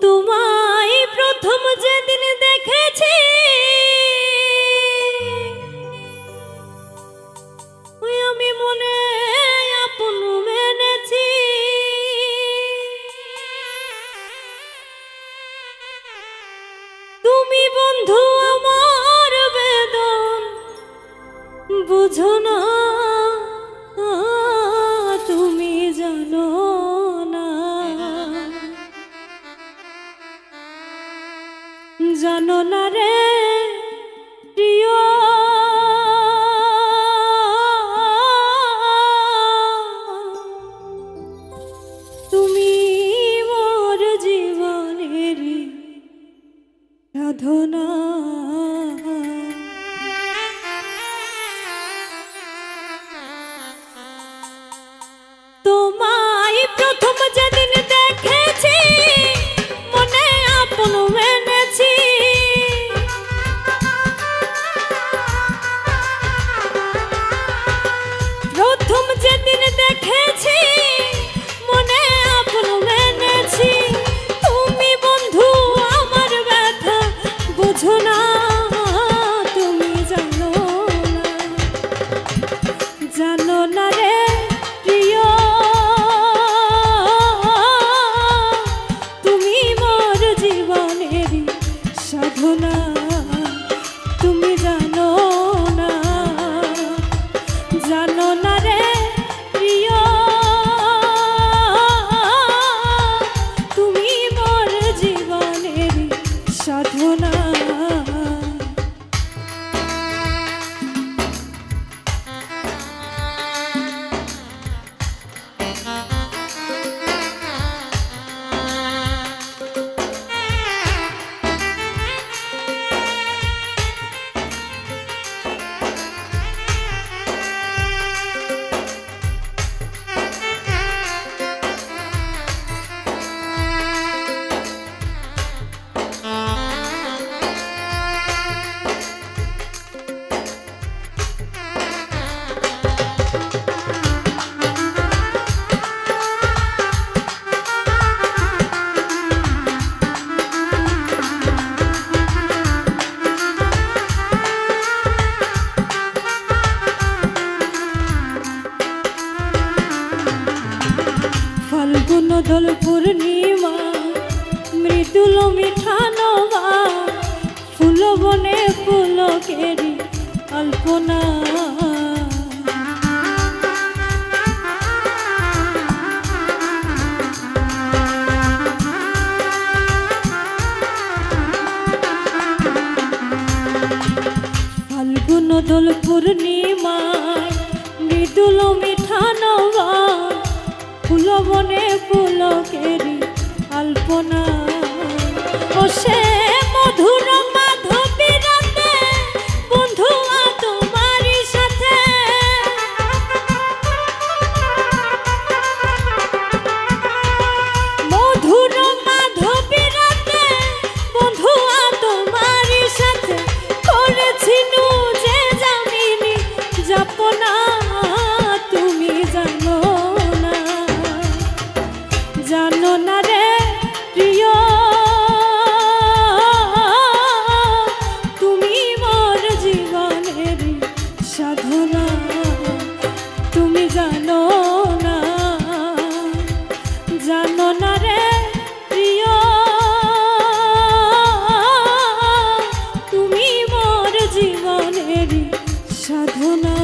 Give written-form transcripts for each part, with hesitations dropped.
তোমায় প্রথম যেদিন দেখেছি ওই আমি মনে আপন মেনেছি। তুমি বন্ধু আমার বেদন বুঝো না, তুমি জানো না, জানো না রে প্রিয়, তুমি মোর জীবনের সাধনা। তোমায় প্রথম যেদিন দেখেছি মনে আপন মেনেছি। প্রথম যেদিন দেখেছি মনে আপন মেনেছি। তুমি বন্ধু আমার ব্যথা বুঝো না, তুমি জানো না, জানো না রে প্রিয়, তুমি মোর জীবনের সাধনা। তুমি জানো না, জানো না রে প্রিয়, তুমি মোর জীবনের সাধনা। ফাল্গুন দোল পূর্ণিমা মৃদুল মিঠা নবা, ফুল বনে পুলকেরি আলপনা। ফাল্গুন দোল পূর্ণিমা মৃদুল মিঠা নবা, ফুল বনে পুলকেরি আলপনা। ও সে মধুর মাধবী রাতে বন্ধু তোমারই সাথে, মধুর মাধবী রাতে বন্ধু তোমারই সাথে করেছিনু যে জামিনী যাপনা। তুমি জানো না, জানো না রে প্রিয়, তুমি মোর জীবনের সাধনা। তুমি জানো না, জানো না রে প্রিয়, তুমি মোর জীবনের সাধনা।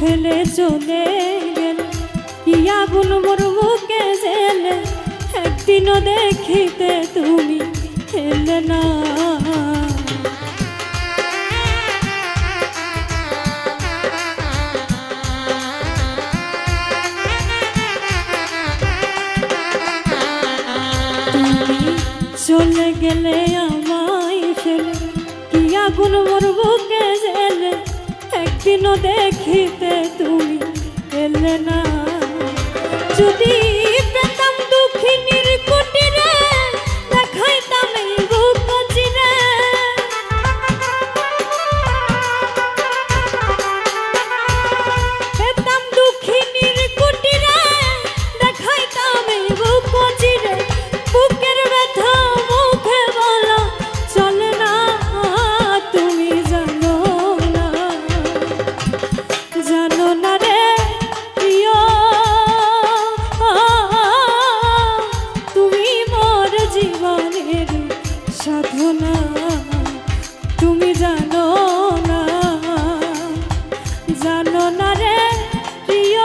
ফেলে চলে আগুন মোর বুকে জেলে, একদিনও দেখিতে তুমি এলে না। চলে গেলে আমায় ফেলে, কি আগুন মোর বুকে জেলে, একদিনও দেখিতে তুমি এলে না। যদি পেতাম দুঃখিনীর কুটিরে, দেখাইতাম এই বুক চিরে। পেতাম দুঃখিনীর কুটিরে, দেখাইতাম এই বুক চিরে। বুকের ব্যথা মুখে বলা চলে না, তুমি জানো না, জানো না রে প্রিয়, তুমি মোর জীবনের সাধনা, তুমি জানো না, জানো না রে প্রিয়,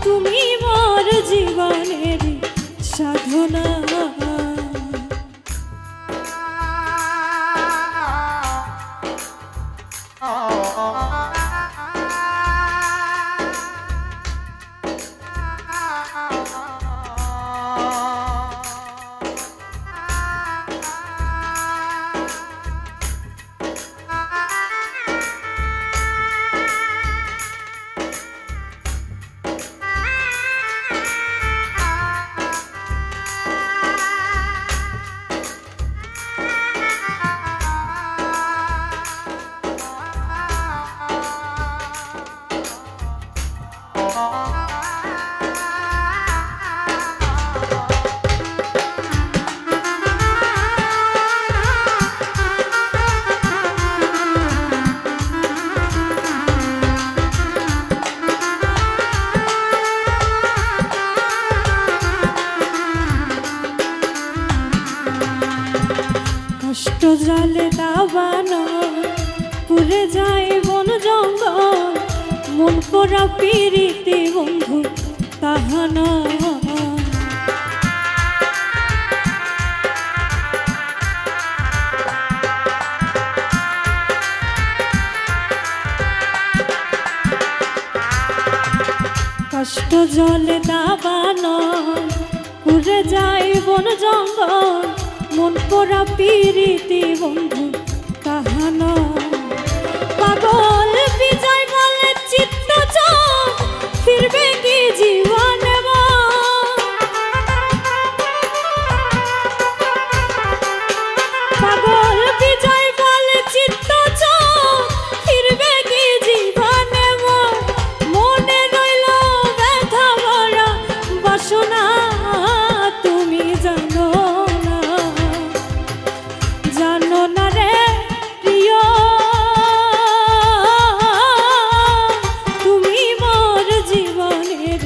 তুমি মোর জীবনের সাধনা। কষ্ট জালে দাবানো, পুরে যায় বন জঙ্গল, মন করা পীড়িতে বন্ধু তাহানা। কষ্ট জলে দাবানো, পুরে যায় বন জঙ্গল, মন করা পীড়িতে বন্ধু তাহানা। পাগল বিজয় বলে চিত্ত চাপ, ফিরবে কি জীবনে পাগল বিজয় বলে চিত্ত চাপ, ফিরবে কি জীবনে মনে রইল ব্যথা ভরা বাসনা, তুমি জানো না, জানো না রে প্রিয়, তুমি মোর জীবনের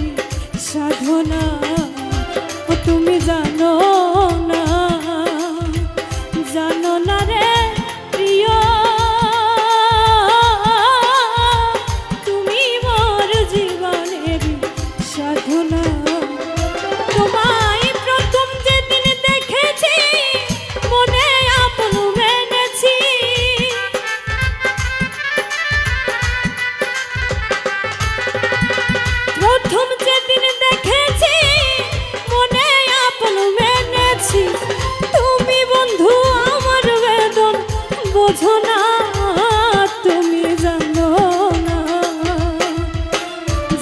সাধনা, তুমি জানো না, জানো না রে প্রিয়, তুমি মোর জীবনের সাধনা। তোমায় প্রথম যেদিন দেখেছি, মনে আপন মেনেছি। প্রথম যেদিন দেখেছি, মনে আপন মেনেছি। তুমি বন্ধু আমার বেদন বোঝো না, তুমি জানো না,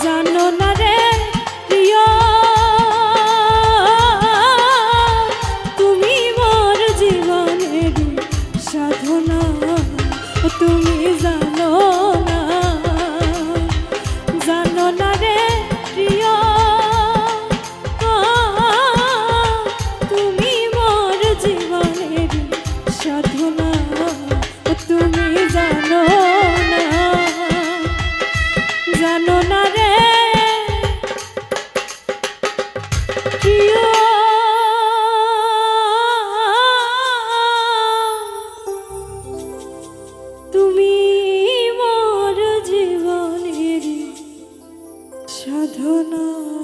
জানো না রে প্রিয়, তুমি মোর জীবনের সাধনা, তুমি জানো না, জানো না রে প্রিয়, তুমি মোর জীবনের সাধনা, সাধনা